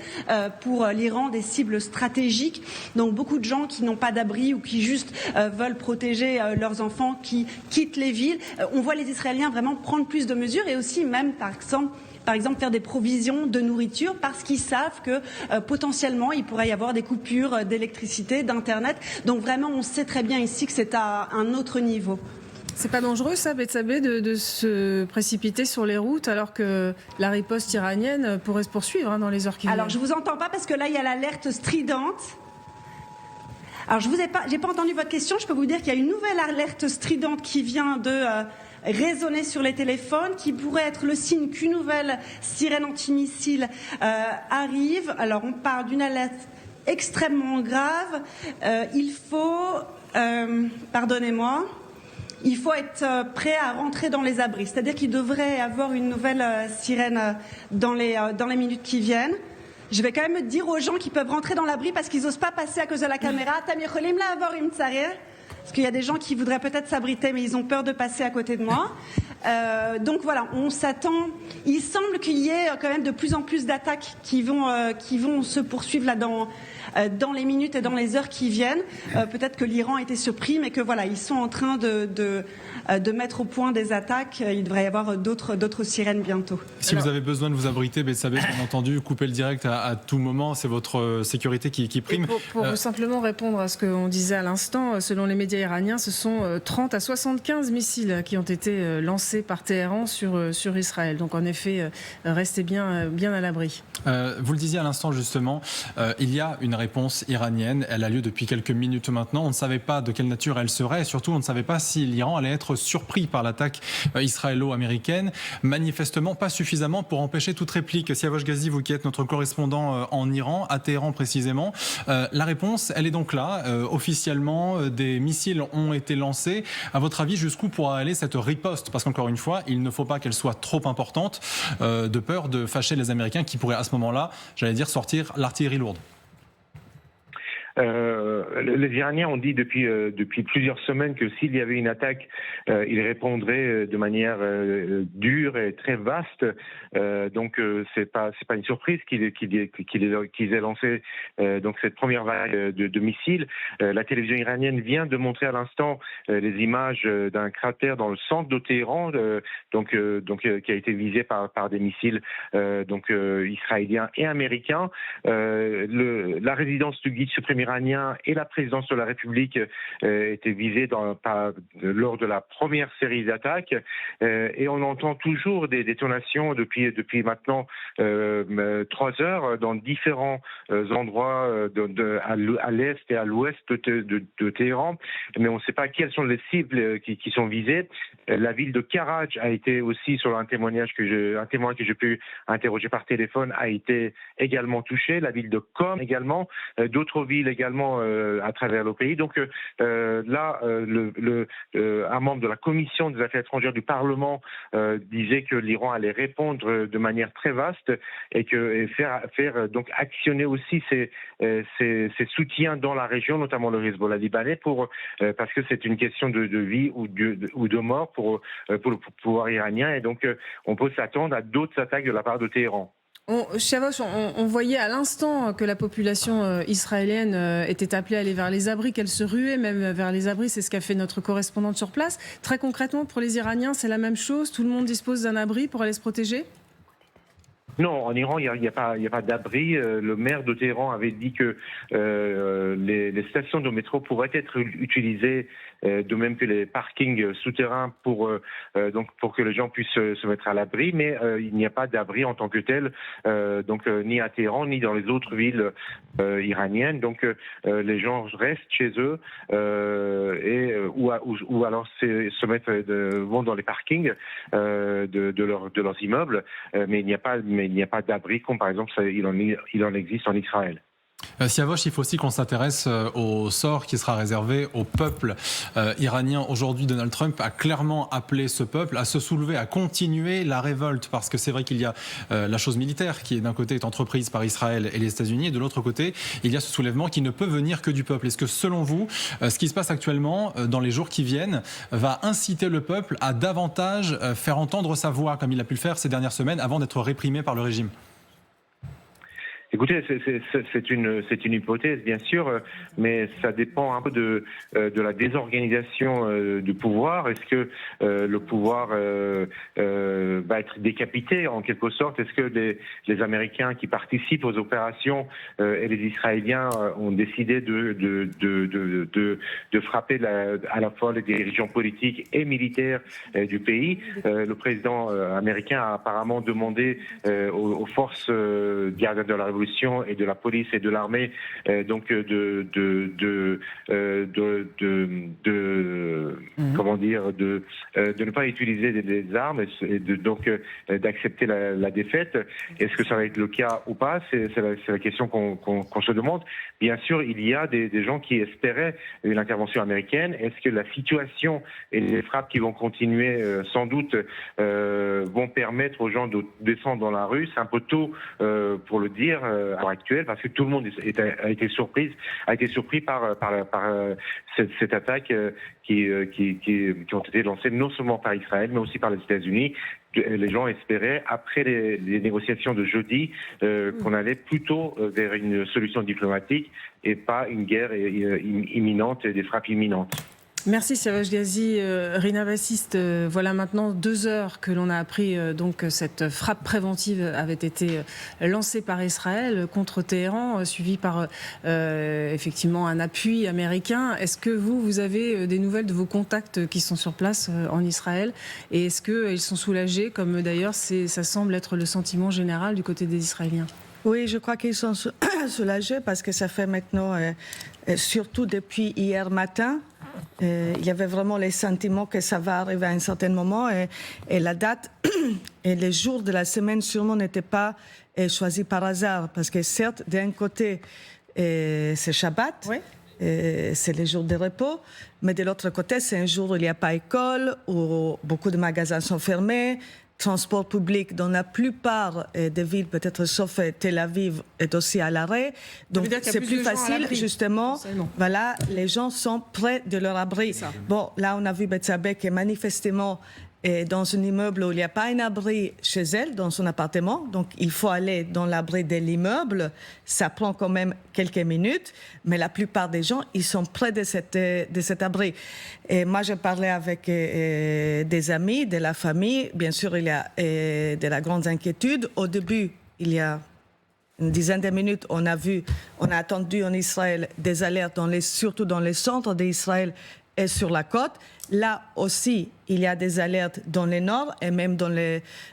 pour l'Iran, des cibles stratégiques. Donc, beaucoup de gens qui n'ont pas d'abri ou qui juste veulent protéger leurs enfants, qui quittent les villes. On voit les Israéliens vraiment prendre plus de mesures et aussi même, par exemple, faire des provisions de nourriture parce qu'ils savent que potentiellement il pourrait y avoir des coupures d'électricité, d'internet. Donc vraiment, on sait très bien ici que c'est à un autre niveau. C'est pas dangereux ça, Bethsabée, de se précipiter sur les routes alors que la riposte iranienne pourrait se poursuivre dans les heures qui viennent? Alors je vous entends pas parce que là il y a l'alerte stridente. Alors, j'ai pas entendu votre question. Je peux vous dire qu'il y a une nouvelle alerte stridente qui vient de résonner sur les téléphones, qui pourrait être le signe qu'une nouvelle sirène antimissile arrive. Alors, on parle d'une alerte extrêmement grave. Il faut être prêt à rentrer dans les abris. C'est-à-dire qu'il devrait y avoir une nouvelle sirène dans les minutes qui viennent. Je vais quand même dire aux gens qui peuvent rentrer dans l'abri parce qu'ils n'osent pas passer à cause de la caméra. Parce qu'il y a des gens qui voudraient peut-être s'abriter, mais ils ont peur de passer à côté de moi. Donc voilà, on s'attend. Il semble qu'il y ait quand même de plus en plus d'attaques qui vont se poursuivre là dans les minutes et dans les heures qui viennent. Peut-être que l'Iran a été surpris, mais que voilà, ils sont en train de mettre au point des attaques. Il devrait y avoir d'autres sirènes bientôt. Si vous avez besoin de vous abriter, Bethsabée, bien entendu, coupez le direct à tout moment. C'est votre sécurité qui prime. Pour simplement répondre à ce qu'on disait à l'instant, selon les médias iraniens, ce sont 30 à 75 missiles qui ont été lancés par Téhéran sur Israël. Donc en effet, restez bien à l'abri. Vous le disiez à l'instant justement, il y a une réponse iranienne. Elle a lieu depuis quelques minutes maintenant. On ne savait pas de quelle nature elle serait et surtout on ne savait pas si l'Iran allait être surpris par l'attaque israélo-américaine. Manifestement pas suffisamment pour empêcher toute réplique. Siavosh Ghazi, vous qui êtes notre correspondant en Iran, à Téhéran précisément, la réponse, elle est donc là. Officiellement, des missiles ont été lancés. À votre avis, jusqu'où pourra aller cette riposte? Parce qu'encore une fois, il ne faut pas qu'elle soit trop importante, de peur de fâcher les Américains qui pourraient à ce moment-là, j'allais dire, sortir l'artillerie lourde. Les Iraniens ont dit depuis plusieurs semaines que s'il y avait une attaque, ils répondraient de manière dure et très vaste. Donc c'est pas une surprise qu'ils aient lancé donc cette première vague de missiles. La télévision iranienne vient de montrer à l'instant les images d'un cratère dans le centre de Téhéran, qui a été visé par des missiles israéliens et américains. La résidence du guide suprême iranien et la présidence de la République étaient visées lors de la première série d'attaques et on entend toujours des détonations depuis maintenant 3 heures dans différents endroits à l'est et à l'ouest de Téhéran, mais on ne sait pas quelles sont les cibles qui sont visées. La ville de Karaj a été aussi, sur un témoin que j'ai pu interroger par téléphone, a été également touchée. La ville de Qom également, d'autres villes également à travers le pays. Donc là, un membre de la commission des affaires étrangères du Parlement disait que l'Iran allait répondre de manière très vaste et faire donc actionner aussi ses soutiens dans la région, notamment le Hezbollah libanais, parce que c'est une question de vie ou de mort pour le pouvoir iranien, et donc on peut s'attendre à d'autres attaques de la part de Téhéran. Siavosh, on voyait à l'instant que la population israélienne était appelée à aller vers les abris, qu'elle se ruait même vers les abris. C'est ce qu'a fait notre correspondante sur place. Très concrètement, pour les Iraniens, c'est la même chose? Tout le monde dispose d'un abri pour aller se protéger? Non, en Iran, il n'y a pas d'abri. Le maire de Téhéran avait dit que les stations de métro pourraient être utilisées, de même que les parkings souterrains pour que les gens puissent se mettre à l'abri. Mais il n'y a pas d'abri en tant que tel, ni à Téhéran, ni dans les autres villes iraniennes. Donc les gens restent chez eux ou alors vont dans les parkings de leurs immeubles. Mais il n'y a pas d'abri, comme par exemple il en existe en Israël. Siavosh, il faut aussi qu'on s'intéresse au sort qui sera réservé au peuple iranien. Aujourd'hui, Donald Trump a clairement appelé ce peuple à se soulever, à continuer la révolte, parce que c'est vrai qu'il y a la chose militaire qui, d'un côté, est entreprise par Israël et les États-Unis, et de l'autre côté, il y a ce soulèvement qui ne peut venir que du peuple. Est-ce que, selon vous, ce qui se passe actuellement, dans les jours qui viennent, va inciter le peuple à davantage faire entendre sa voix, comme il a pu le faire ces dernières semaines, avant d'être réprimé par le régime ? Écoutez, c'est une hypothèse, bien sûr, mais ça dépend un peu de la désorganisation du pouvoir. Est-ce que le pouvoir va être décapité en quelque sorte? Est-ce que les Américains qui participent aux opérations et les Israéliens ont décidé de frapper à la fois les dirigeants politiques et militaires du pays? Le président américain a apparemment demandé aux forces gardiennes de la Révolution révolution et de la police et de l'armée, donc comment dire, de ne pas utiliser des armes et donc d'accepter la défaite. Est-ce que ça va être le cas ou pas? C'est la question qu'on se demande. Bien sûr, il y a des gens qui espéraient une intervention américaine. Est-ce que la situation et les frappes qui vont continuer sans doute vont permettre aux gens de descendre dans la rue? C'est un peu tôt pour le dire à l'heure actuelle, parce que tout le monde a été surpris par cette attaque qui ont été lancées non seulement par Israël, mais aussi par les États-Unis. Les gens espéraient, après les négociations de jeudi, qu'on allait plutôt vers une solution diplomatique et pas une guerre imminente et des frappes imminentes. Merci Savage Ghazi. Rina Bassiste, voilà maintenant 2 heures que l'on a appris donc cette frappe préventive avait été lancée par Israël contre Téhéran, suivie par effectivement un appui américain. Est-ce que vous avez des nouvelles de vos contacts qui sont sur place en Israël, et est-ce qu'ils sont soulagés, comme d'ailleurs ça semble être le sentiment général du côté des Israéliens? Oui, je crois qu'ils sont soulagés parce que ça fait maintenant, surtout depuis hier matin, il y avait vraiment les sentiments que ça va arriver à un certain moment, et la date et les jours de la semaine sûrement n'étaient pas choisis par hasard, parce que certes, d'un côté, c'est Shabbat, oui. C'est les jours de repos, mais de l'autre côté, c'est un jour où il n'y a pas école, où beaucoup de magasins sont fermés, transport public dans la plupart des villes, peut-être sauf Tel Aviv, est aussi à l'arrêt. Donc c'est plus facile, justement. Voilà, les gens sont près de leur abri. Bon, là on a vu Bethsabée qui est manifestement dans un immeuble où il n'y a pas un abri chez elle, dans son appartement. Donc il faut aller dans l'abri de l'immeuble. Ça prend quand même quelques minutes, mais la plupart des gens, ils sont près de cet abri. Et moi, je parlais avec des amis, de la famille. Bien sûr, il y a de la grande inquiétude. Au début, il y a une dizaine de minutes, on a attendu en Israël des alertes, surtout dans les centres d'Israël et sur la côte. Là aussi, il y a des alertes dans le nord et même dans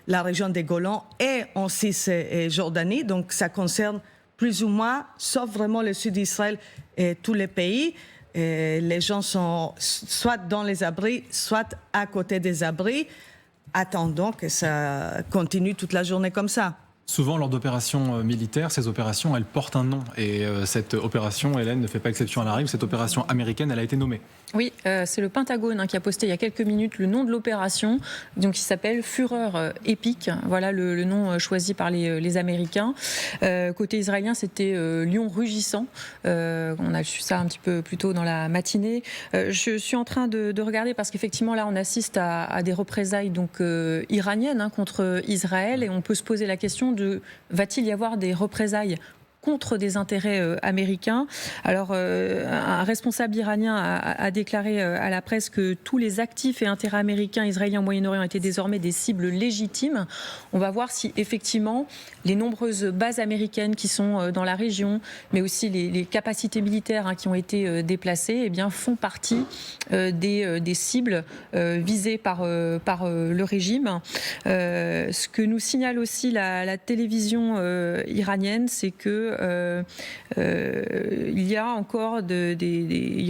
la région des Golan et en Cisjordanie. Donc, ça concerne plus ou moins, sauf vraiment le sud d'Israël et tous les pays. Et les gens sont soit dans les abris, soit à côté des abris, attendant que ça continue toute la journée comme ça. Souvent, lors d'opérations militaires, ces opérations, elles portent un nom. Et cette opération, Hélène, ne fait pas exception à la règle. Cette opération américaine, elle a été nommée. Oui, c'est le Pentagone qui a posté il y a quelques minutes le nom de l'opération, donc qui s'appelle Fureur épique. Voilà le nom choisi par les Américains. Côté israélien, c'était Lion rugissant. On a su ça un petit peu plus tôt dans la matinée. Je suis en train de regarder parce qu'effectivement là, on assiste à des représailles donc iraniennes contre Israël, et on peut se poser la question va-t-il y avoir des représailles contre des intérêts américains? Alors, un responsable iranien a déclaré à la presse que tous les actifs et intérêts américains, israéliens au Moyen-Orient étaient désormais des cibles légitimes. On va voir si effectivement les nombreuses bases américaines qui sont dans la région, mais aussi les capacités militaires qui ont été déplacées, eh bien, font partie des cibles visées par le régime. Ce que nous signale aussi la télévision iranienne, c'est que il y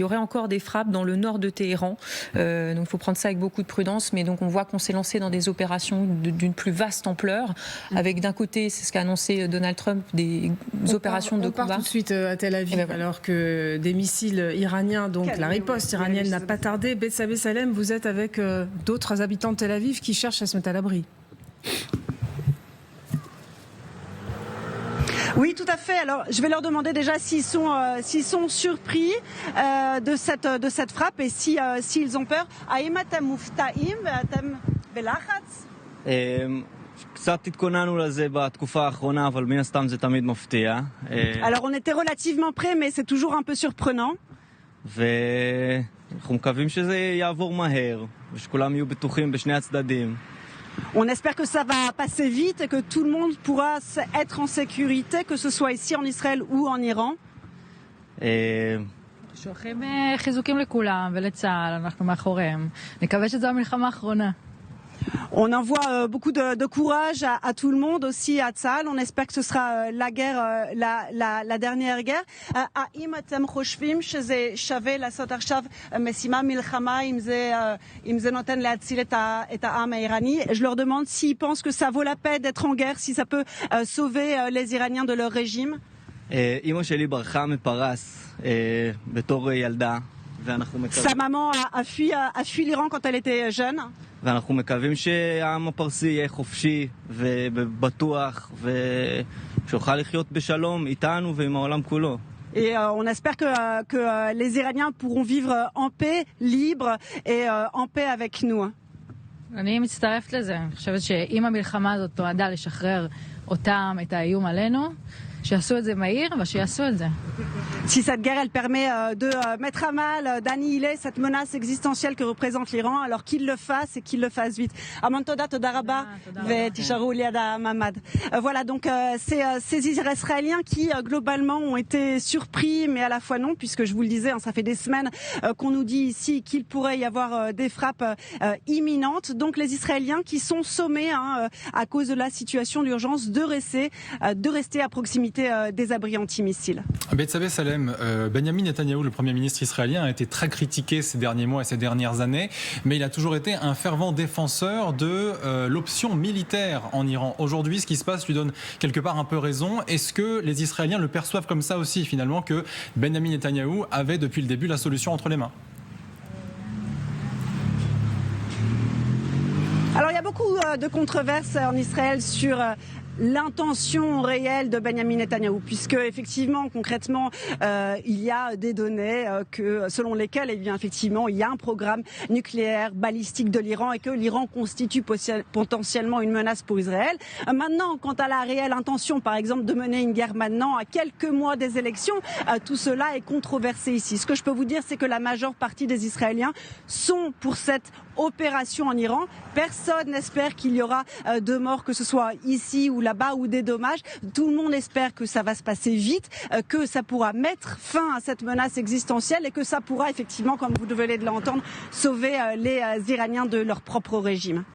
aurait encore des frappes dans le nord de Téhéran. Donc il faut prendre ça avec beaucoup de prudence. Mais donc on voit qu'on s'est lancé dans des opérations d'une plus vaste ampleur, avec d'un côté, c'est ce qu'a annoncé Donald Trump, des opérations de combat. On part tout de suite à Tel Aviv, alors que des missiles iraniens, donc la riposte iranienne n'a pas tardé. Bethsabée Salem, vous êtes avec d'autres habitants de Tel Aviv qui cherchent à se mettre à l'abri. Oui, tout à fait. Alors, je vais leur demander déjà s'ils sont surpris de cette frappe et s'ils ont peur. Aïm atem muftaim ve'atem belachatz? Alors, on était relativement près, mais c'est toujours un peu surprenant. On espère que ça va passer vite et que tout le monde pourra être en sécurité, que ce soit ici en Israël ou en Iran. On envoie beaucoup de courage à tout le monde, aussi à Tzahal. On espère que ce sera la guerre, la dernière guerre. האם אתם חושבים שזה שווה לעשות עכשיו משימה מלחמה אם זה נותן להציל את העם האיראני? Je leur demande s'ils pensent que ça vaut la peine d'être en guerre, si ça peut sauver les Iraniens de leur régime. אמא שלי ברחה מפרס בתור ילדה. Sa maman a fui l'Iran quand elle était jeune. ואנחנו מקווים שהעם הפרסי יהיה חופשי ובטוח ושיוכל לחיות בשלום איתנו ועם העולם כולו. Et on espère que les Iraniens pourront vivre en paix, libres et en paix avec nous. אני מצטרפת לזה. אני חושבת שאם המלחמה הזאת נועדה לשחרר אותם, את האיום עלינו, שיעשו את זה מהיר ושיעשו את זה. Si cette guerre, elle permet de mettre à mal, d'annihiler cette menace existentielle que représente l'Iran, alors qu'ils le fassent et qu'ils le fassent vite. Amon toda, toda rabba, ve'tisharu liada mamad. Voilà, donc ces Israéliens qui globalement ont été surpris, mais à la fois non, puisque je vous le disais, ça fait des semaines qu'on nous dit ici qu'il pourrait y avoir des frappes imminentes. Donc les Israéliens qui sont sommés, à cause de la situation d'urgence, de rester à proximité des abris antimissiles. Bethsabée Salem, Benyamin Netanyahou, le Premier ministre israélien, a été très critiqué ces derniers mois et ces dernières années, mais il a toujours été un fervent défenseur de l'option militaire en Iran. Aujourd'hui, ce qui se passe lui donne quelque part un peu raison. Est-ce que les Israéliens le perçoivent comme ça aussi, finalement, que Benyamin Netanyahou avait depuis le début la solution entre les mains? Alors il y a beaucoup de controverses en Israël sur l'intention réelle de Benyamin Netanyahou, puisque effectivement, concrètement, il y a des données selon lesquelles, effectivement, il y a un programme nucléaire balistique de l'Iran et que l'Iran constitue potentiellement une menace pour Israël. Maintenant, quant à la réelle intention, par exemple, de mener une guerre maintenant, à quelques mois des élections, tout cela est controversé ici. Ce que je peux vous dire, c'est que la majeure partie des Israéliens sont pour cette opération en Iran. Personne n'espère qu'il y aura de morts, que ce soit ici ou là-bas, ou des dommages. Tout le monde espère que ça va se passer vite, que ça pourra mettre fin à cette menace existentielle et que ça pourra effectivement, comme vous venez de l'entendre, sauver les Iraniens de leur propre régime.